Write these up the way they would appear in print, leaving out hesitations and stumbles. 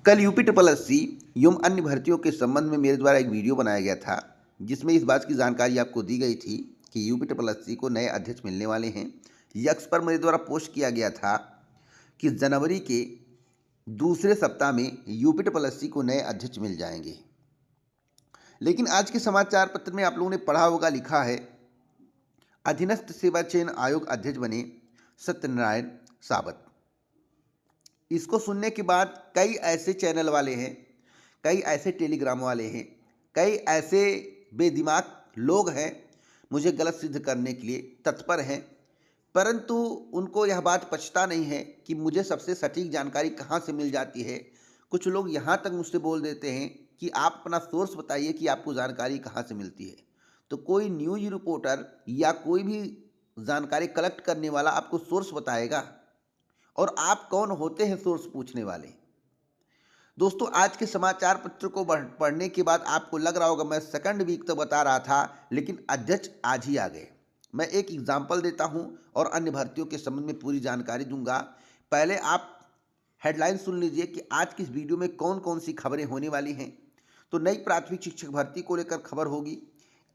कल UP triple SC एवं अन्य भर्तियों के संबंध में मेरे द्वारा एक वीडियो बनाया गया था, जिसमें इस बात की जानकारी आपको दी गई थी कि यूपी ट्रिपल एससी को नए अध्यक्ष मिलने वाले हैं। यक्स पर मेरे द्वारा पोस्ट किया गया था कि जनवरी के दूसरे सप्ताह में यूपी ट्रिपल एससी को नए अध्यक्ष मिल जाएंगे। लेकिन आज के समाचार पत्र में आप लोगों ने पढ़ा होगा, लिखा है अधीनस्थ सेवा चयन आयोग अध्यक्ष बने सत्यनारायण सावत। इसको सुनने के बाद कई ऐसे चैनल वाले हैं, कई ऐसे टेलीग्राम वाले हैं, कई ऐसे बेदिमाग लोग हैं मुझे गलत सिद्ध करने के लिए तत्पर हैं, परंतु उनको यह बात पछता नहीं है कि मुझे सबसे सटीक जानकारी कहाँ से मिल जाती है। कुछ लोग यहाँ तक मुझसे बोल देते हैं कि आप अपना सोर्स बताइए कि आपको जानकारी कहाँ से मिलती है। तो कोई न्यूज़ रिपोर्टर या कोई भी जानकारी कलेक्ट करने वाला आपको सोर्स बताएगा, और आप कौन होते हैं सोर्स पूछने वाले। दोस्तों, आज के समाचार पत्र को पढ़ने के बाद आपको लग रहा होगा मैं सेकंड वीक तक बता रहा था, लेकिन अध्यक्ष आज ही आ गए। मैं एक एग्जाम्पल देता हूं और अन्य भर्तियों के संबंध में पूरी जानकारी दूंगा। पहले आप हेडलाइन सुन लीजिए कि आज की इस वीडियो में कौन कौन सी खबरें होने वाली हैं। तो नई प्राथमिक शिक्षक भर्ती को लेकर खबर होगी,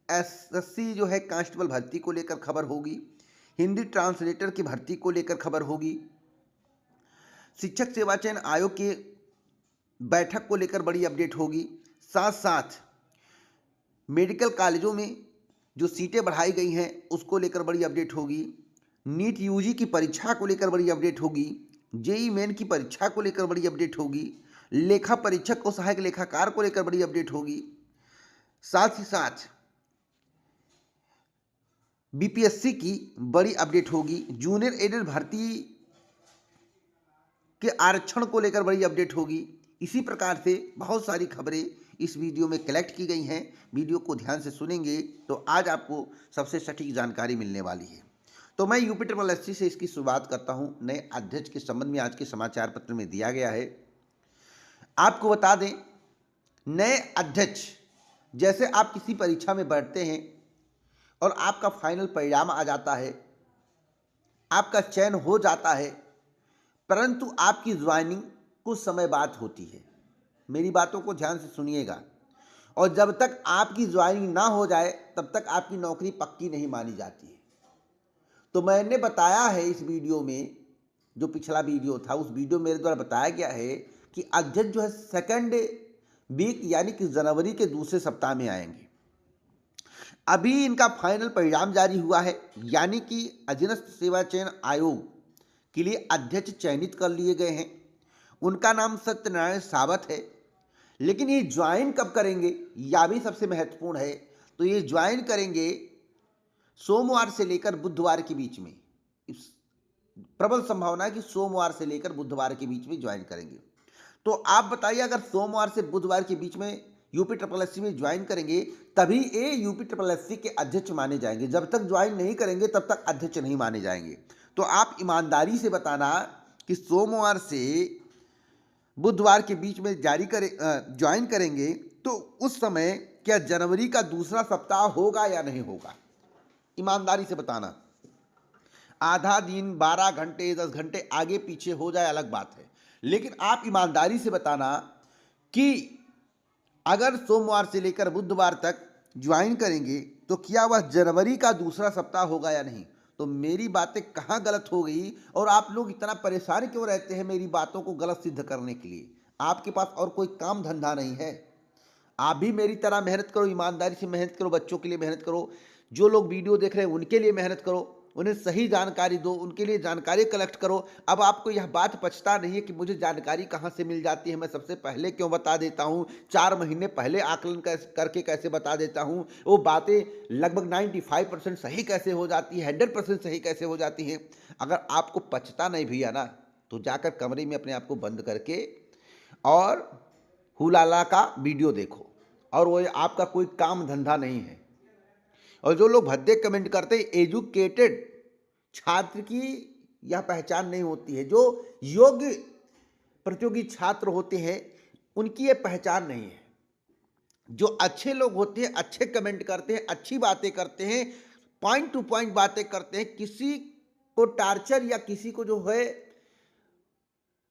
एसएससी जो है कांस्टेबल भर्ती को लेकर खबर होगी, हिंदी ट्रांसलेटर की भर्ती को लेकर खबर होगी, शिक्षक सेवा चयन आयोग की बैठक को लेकर बड़ी अपडेट होगी, साथ साथ मेडिकल कॉलेजों में जो सीटें बढ़ाई गई हैं उसको लेकर बड़ी अपडेट होगी, नीट यूजी की परीक्षा को लेकर बड़ी अपडेट होगी, जेई मेन की परीक्षा को लेकर बड़ी अपडेट होगी, लेखा परीक्षक को सहायक लेखाकार को लेकर बड़ी अपडेट होगी, साथ ही साथ बीपीएससी की बड़ी अपडेट होगी, जूनियर एडेड भर्ती के आरक्षण को लेकर बड़ी अपडेट होगी। इसी प्रकार से बहुत सारी खबरें इस वीडियो में कलेक्ट की गई हैं। वीडियो को ध्यान से सुनेंगे तो आज आपको सबसे सटीक जानकारी मिलने वाली है। तो मैं यूपी ट्रिपल एससी से इसकी शुरुआत करता हूं। नए अध्यक्ष के संबंध में आज के समाचार पत्र में दिया गया है। आपको बता दें, नए अध्यक्ष जैसे आप किसी परीक्षा में बैठते हैं और आपका फाइनल परिणाम आ जाता है, आपका चयन हो जाता है, परंतु आपकी ज्वाइनिंग कुछ समय बाद होती है। मेरी बातों को ध्यान से सुनिएगा, और जब तक आपकी ज्वाइनिंग ना हो जाए तब तक आपकी नौकरी पक्की नहीं मानी जाती है। तो मैंने बताया है इस वीडियो में, जो पिछला वीडियो था उस वीडियो में मेरे द्वारा बताया गया है कि अध्यक्ष जो है सेकंड वीक यानी कि जनवरी के दूसरे सप्ताह में आएंगे। अभी इनका फाइनल परिणाम जारी हुआ है, यानी कि अधीनस्थ सेवा चयन आयोग के लिए अध्यक्ष चयनित कर लिए गए हैं। उनका नाम सत्यनारायण सावत है। लेकिन ये ज्वाइन कब करेंगे यह भी सबसे महत्वपूर्ण है। तो ये ज्वाइन करेंगे सोमवार से लेकर बुधवार के बीच में। प्रबल संभावना है कि सोमवार से लेकर बुधवार के बीच में ज्वाइन करेंगे। तो आप बताइए, अगर सोमवार से बुधवार के बीच में यूपी ट्रिपल एससी में ज्वाइन करेंगे तभी ये यूपी ट्रिपल एससी के अध्यक्ष माने जाएंगे। जब तक ज्वाइन नहीं करेंगे तब तक अध्यक्ष नहीं माने जाएंगे। तो आप ईमानदारी से बताना कि सोमवार से बुधवार के बीच में ज्वाइन करेंगे तो उस समय क्या जनवरी का दूसरा सप्ताह होगा या नहीं होगा। ईमानदारी से बताना। आधा दिन, 12 घंटे, 10 घंटे आगे पीछे हो जाए अलग बात है, लेकिन आप ईमानदारी से बताना कि अगर सोमवार से लेकर बुधवार तक ज्वाइन करेंगे तो क्या वह जनवरी का दूसरा सप्ताह होगा या नहीं। तो मेरी बातें कहाँ गलत हो गई, और आप लोग इतना परेशान क्यों रहते हैं मेरी बातों को गलत सिद्ध करने के लिए। आपके पास और कोई काम धंधा नहीं है। आप भी मेरी तरह मेहनत करो, ईमानदारी से मेहनत करो, बच्चों के लिए मेहनत करो, जो लोग वीडियो देख रहे हैं उनके लिए मेहनत करो, उन्हें सही जानकारी दो, उनके लिए जानकारी कलेक्ट करो। अब आपको यह बात पछता नहीं है कि मुझे जानकारी कहाँ से मिल जाती है, मैं सबसे पहले क्यों बता देता हूँ, 4 महीने पहले आकलन करके कैसे बता देता हूँ, वो बातें लगभग 95% सही कैसे हो जाती है, 100% सही कैसे हो जाती हैं। अगर आपको पछता नहीं भैया ना, तो जाकर कमरे में अपने आप को बंद करके और हुलाला का वीडियो देखो, और वो आपका कोई काम धंधा नहीं है। और जो लोग भद्दे कमेंट करते हैं, एजुकेटेड छात्र की यह पहचान नहीं होती है। जो योग्य प्रतियोगी छात्र होते हैं उनकी यह पहचान नहीं है। जो अच्छे लोग होते हैं, अच्छे कमेंट करते हैं, अच्छी बातें करते हैं, पॉइंट टू पॉइंट बातें करते हैं, किसी को टार्चर या किसी को जो है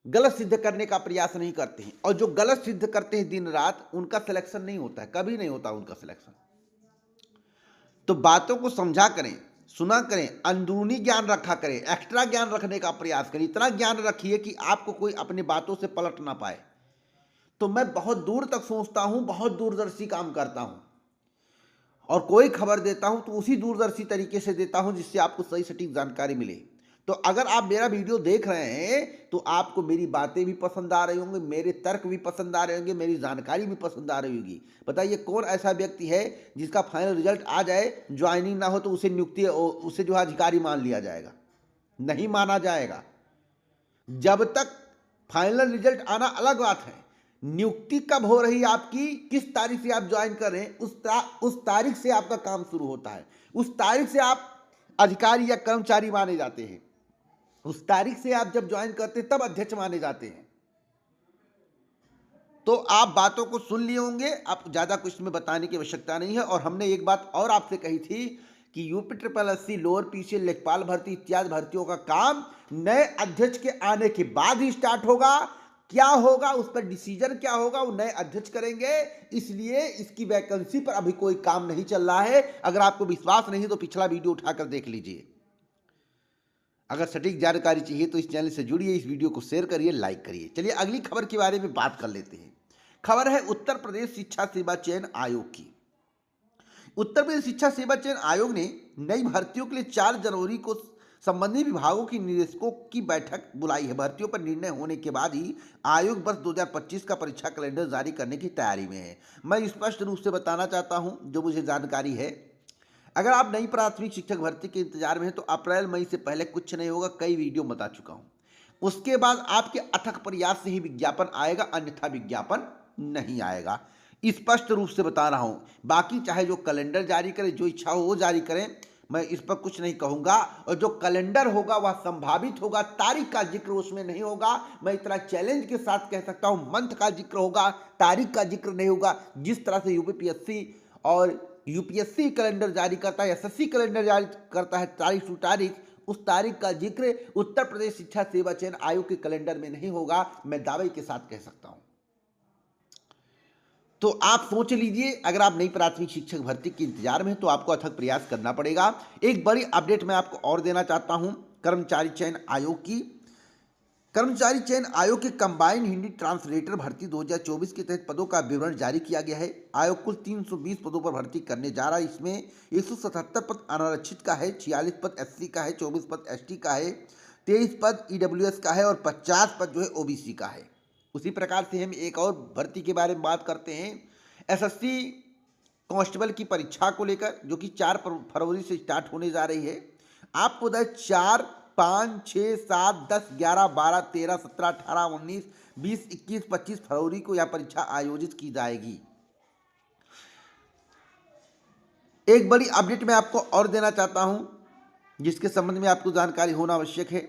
गलत सिद्ध करने का प्रयास नहीं करते हैं, और जो गलत सिद्ध करते हैं दिन रात, उनका सिलेक्शन नहीं होता है, कभी नहीं होता उनका सिलेक्शन। तो बातों को समझा करें, सुना करें, अंदरूनी ज्ञान रखा करें, एक्स्ट्रा ज्ञान रखने का प्रयास करें। इतना ज्ञान रखिए कि आपको कोई अपनी बातों से पलट ना पाए। तो मैं बहुत दूर तक सोचता हूं, बहुत दूरदर्शी काम करता हूं, और कोई खबर देता हूं तो उसी दूरदर्शी तरीके से देता हूं जिससे आपको सही सटीक जानकारी मिले। तो अगर आप मेरा वीडियो देख रहे हैं तो आपको मेरी बातें भी पसंद आ रही होंगी, मेरे तर्क भी पसंद आ रहे होंगे, मेरी जानकारी भी पसंद आ रही होगी। बताइए कौन ऐसा व्यक्ति है जिसका फाइनल रिजल्ट आ जाए, ज्वाइनिंग ना हो तो उसे नियुक्ति, उसे जो है अधिकारी मान लिया जाएगा? नहीं माना जाएगा। जब तक फाइनल रिजल्ट आना अलग बात है, नियुक्ति कब हो रही है आपकी, किस तारीख से आप ज्वाइन कर रहे हैं, उस तारीख से आपका काम शुरू होता है। उस तारीख से आप अधिकारी या कर्मचारी माने जाते हैं। उस तारीख से आप जब ज्वाइन करते हैं तब अध्यक्ष माने जाते हैं। तो आप बातों को सुन लिए होंगे, आप ज्यादा कुछ में बताने की आवश्यकता नहीं है। और हमने एक बात और आपसे कही थी कि UP triple SC, lower PCL, लेखपाल भर्ती इत्यादि भर्तियों का काम नए अध्यक्ष के आने के बाद ही स्टार्ट होगा। क्या होगा, उस पर डिसीजन क्या होगा, वो नए अध्यक्ष करेंगे। इसलिए इसकी वैकेंसी पर अभी कोई काम नहीं चल रहा है। अगर आपको विश्वास नहीं तो पिछला वीडियो उठाकर देख लीजिए। अगर सटीक जानकारी चाहिए तो इस चैनल से जुड़िए, इस वीडियो को शेयर करिए, लाइक करिए। चलिए अगली खबर के बारे में बात कर लेते हैं। खबर है उत्तर प्रदेश शिक्षा सेवा चयन आयोग की। उत्तर प्रदेश शिक्षा सेवा चयन आयोग ने नई भर्तियों के लिए 4 जनवरी को संबंधित विभागों की निदेशकों की बैठक बुलाई है। भर्तियों पर निर्णय होने के बाद ही आयोग वर्ष 2025 का परीक्षा कैलेंडर जारी करने की तैयारी में है। मैं स्पष्ट रूप से बताना चाहता हूं जो मुझे जानकारी है। अगर आप नई प्राथमिक शिक्षक भर्ती के इंतजार में हैं तो अप्रैल मई से पहले कुछ नहीं होगा, कई वीडियो बता चुका हूं। उसके बाद आपके अथक प्रयास से ही विज्ञापन आएगा, अन्यथा विज्ञापन नहीं आएगा। स्पष्ट रूप से बता रहा हूं। बाकी चाहे जो कैलेंडर जारी करें, जो इच्छा हो वो जारी करें, मैं इस पर कुछ नहीं कहूंगा। और जो कैलेंडर होगा वह संभावित होगा, तारीख का जिक्र उसमें नहीं होगा। मैं इतना चैलेंज के साथ कह सकता हूं, मंथ का जिक्र होगा, तारीख का जिक्र नहीं होगा। जिस तरह से यूपीपीएससी और यूपीएससी कैलेंडर जारी करता है, एसएससी कैलेंडर जारी करता है तारीख टू तारीख, उस तारीख का जिक्र उत्तर प्रदेश शिक्षा सेवा चयन आयोग के कैलेंडर में नहीं होगा, मैं दावे के साथ कह सकता हूं। तो आप सोच लीजिए, अगर आप नई प्राथमिक शिक्षक भर्ती के इंतजार में हैं तो आपको अथक प्रयास करना पड़ेगा। एक बड़ी अपडेट मैं आपको और देना चाहता हूं कर्मचारी चयन आयोग की। कर्मचारी चयन आयोग के कंबाइंड हिंदी ट्रांसलेटर भर्ती 2024 के तहत पदों का विवरण जारी किया गया है। आयोग कुल 320 पदों पर भर्ती करने जा रहा है। इसमें 177 पद अनारक्षित का है, 46 पद एससी का है, 24 पद एसटी का है, 23 पद ईडब्ल्यूएस का है और 50 पद जो है ओबीसी का है। उसी प्रकार से हम एक और भर्ती के बारे में बात करते हैं, एसएससी कांस्टेबल की परीक्षा को लेकर, जो कि 4 फरवरी से स्टार्ट होने जा रही है। आपको 4, 5, 6, 7, 10, 11, 12, 13, 17, 18, 19, 20, 21, 25 फरवरी को यह परीक्षा आयोजित की जाएगी। एक बड़ी अपडेट मैं आपको और देना चाहता हूं जिसके संबंध में आपको जानकारी होना आवश्यक है।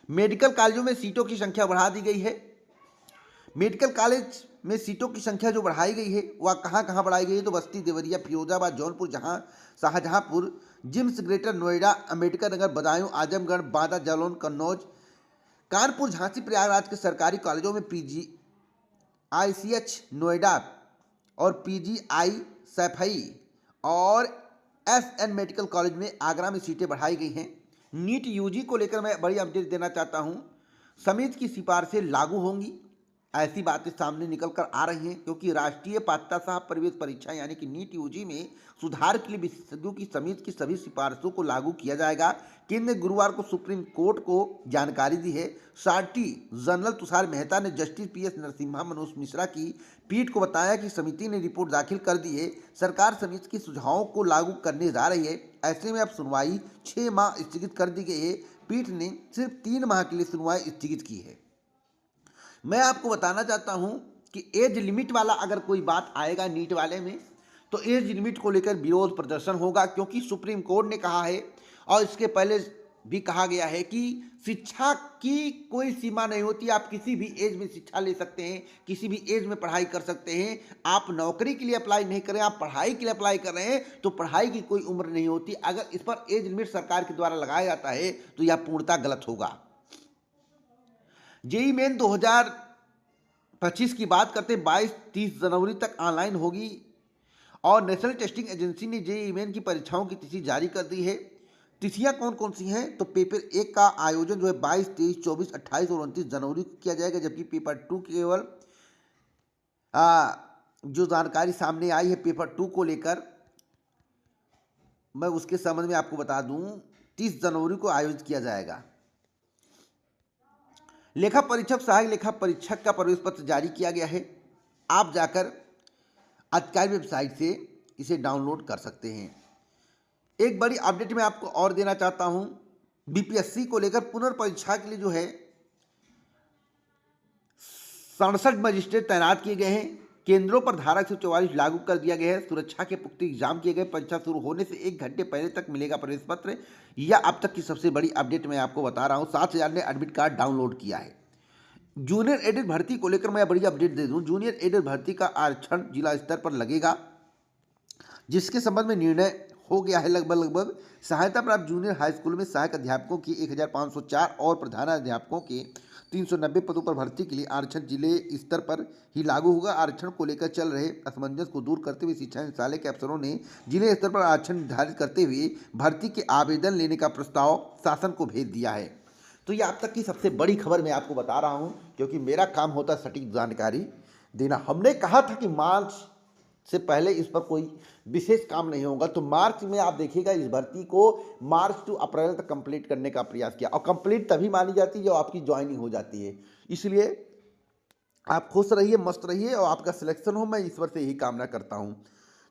मेडिकल कॉलेजों में सीटों की संख्या बढ़ा दी गई है। मेडिकल कॉलेज में सीटों की संख्या जो बढ़ाई गई है वह कहाँ कहाँ बढ़ाई गई है, तो बस्ती, देवरिया, फिरोजाबाद, जौनपुर, शाहजहांपुर, जिम्स, ग्रेटर नोएडा, अम्बेडकर नगर, बदायूं, आजमगढ़, बांदा, जालौन, कन्नौज, कानपुर, झांसी, प्रयागराज के सरकारी कॉलेजों में PGICH नोएडा और PGI सैफई और SN मेडिकल कॉलेज में आगरा में सीटें बढ़ाई गई हैं। नीट यूजी को लेकर मैं बड़ी अपडेट देना चाहता हूं, समिति की सिफारिशें लागू होंगी, ऐसी बातें सामने निकल कर आ रही हैं, क्योंकि राष्ट्रीय पात्रता सह प्रवेश परीक्षा यानी कि नीट यूजी में सुधार के लिए विशेषज्ञों की समिति की सभी सिफारिशों को लागू किया जाएगा। केंद्र ने गुरुवार को सुप्रीम कोर्ट को जानकारी दी है। साटी जनरल तुषार मेहता ने जस्टिस PS नरसिम्हा, मनोज मिश्रा की पीठ को बताया कि समिति ने रिपोर्ट दाखिल कर दी है। सरकार समिति के सुझावों को लागू करने जा रही है। ऐसे में अब सुनवाई 6 माह स्थगित कर दी गई है। पीठ ने सिर्फ 3 माह के लिए सुनवाई स्थगित की है। मैं आपको बताना चाहता हूं कि एज लिमिट वाला अगर कोई बात आएगा नीट वाले में, तो एज लिमिट को लेकर विरोध प्रदर्शन होगा, क्योंकि सुप्रीम कोर्ट ने कहा है और इसके पहले भी कहा गया है कि शिक्षा की कोई सीमा नहीं होती। आप किसी भी एज में शिक्षा ले सकते हैं, किसी भी एज में पढ़ाई कर सकते हैं। आप नौकरी के लिए अप्लाई नहीं कर रहे हैं, आप पढ़ाई के लिए अप्लाई कर रहे हैं, तो पढ़ाई की कोई उम्र नहीं होती। अगर इस पर एज लिमिट सरकार के द्वारा लगाया जाता है तो यह पूर्णतः गलत होगा। जेईई मेन 2025 की बात करते हैं, 22-30 जनवरी तक ऑनलाइन होगी और नेशनल टेस्टिंग एजेंसी ने जेईई मेन की परीक्षाओं की तिथि जारी कर दी है। तिथियां कौन कौन सी हैं? तो पेपर 1 का आयोजन जो है 22, 23, 24, 28 और 29 जनवरी को किया जाएगा, जबकि पेपर 2 केवल जो जानकारी सामने आई है पेपर 2 को लेकर, मैं उसके संबंध में आपको बता दूं, 30 जनवरी को आयोजित किया जाएगा। लेखा परीक्षक, सहायक लेखा परीक्षक का प्रवेश पत्र जारी किया गया है। आप जाकर आधिकारिक वेबसाइट से इसे डाउनलोड कर सकते हैं। एक बड़ी अपडेट मैं आपको और देना चाहता हूं, बीपीएससी को लेकर पुनर्परीक्षा के लिए जो है 67 मजिस्ट्रेट तैनात किए गए हैं। केंद्रों पर धारा 144 लागू कर दिया गया है। सुरक्षा के पुख्ते इंतजाम किए गए। परीक्षा शुरू होने से 1 घंटे पहले तक मिलेगा प्रवेश पत्र। यह अब तक की सबसे बड़ी अपडेट मैं आपको बता रहा हूं। 7,000 ने एडमिट कार्ड डाउनलोड किया है। जूनियर एडेड भर्ती को लेकर मैं बड़ी अपडेट दे दूं, जूनियर एडेड भर्ती का आरक्षण जिला स्तर पर लगेगा, जिसके संबंध में निर्णय हो गया है। लगभग सहायता प्राप्त जूनियर हाई स्कूल में सहायक अध्यापकों की 1504 और प्रधानाध्यापकों के 390 पदों पर भर्ती के लिए आरक्षण जिले स्तर पर ही लागू होगा। आरक्षण को लेकर चल रहे असमंजस को दूर करते हुए शिक्षा निदेशालय के अफसरों ने जिले स्तर पर आरक्षण निर्धारित करते हुए भर्ती के आवेदन लेने का प्रस्ताव शासन को भेज दिया है। तो ये अब तक की सबसे बड़ी खबर मैं आपको बता रहा हूँ, क्योंकि मेरा काम होता है सटीक जानकारी देना। हमने कहा था कि मार्च से पहले इस पर कोई विशेष काम नहीं होगा, तो मार्च में आप देखिएगा इस भर्ती को मार्च टू अप्रैल तक कंप्लीट करने का प्रयास किया, और कंप्लीट तभी मानी जाती है जब आपकी ज्वाइनिंग हो जाती है। इसलिए आप खुश रहिए, मस्त रहिए और आपका सिलेक्शन हो, मैं ईश्वर से यही कामना करता हूं।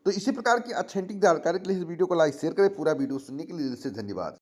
तो इसी प्रकार की ऑथेंटिक जानकारी के लिए इस वीडियो को लाइक शेयर करें। पूरा वीडियो सुनने के लिए दिल से धन्यवाद।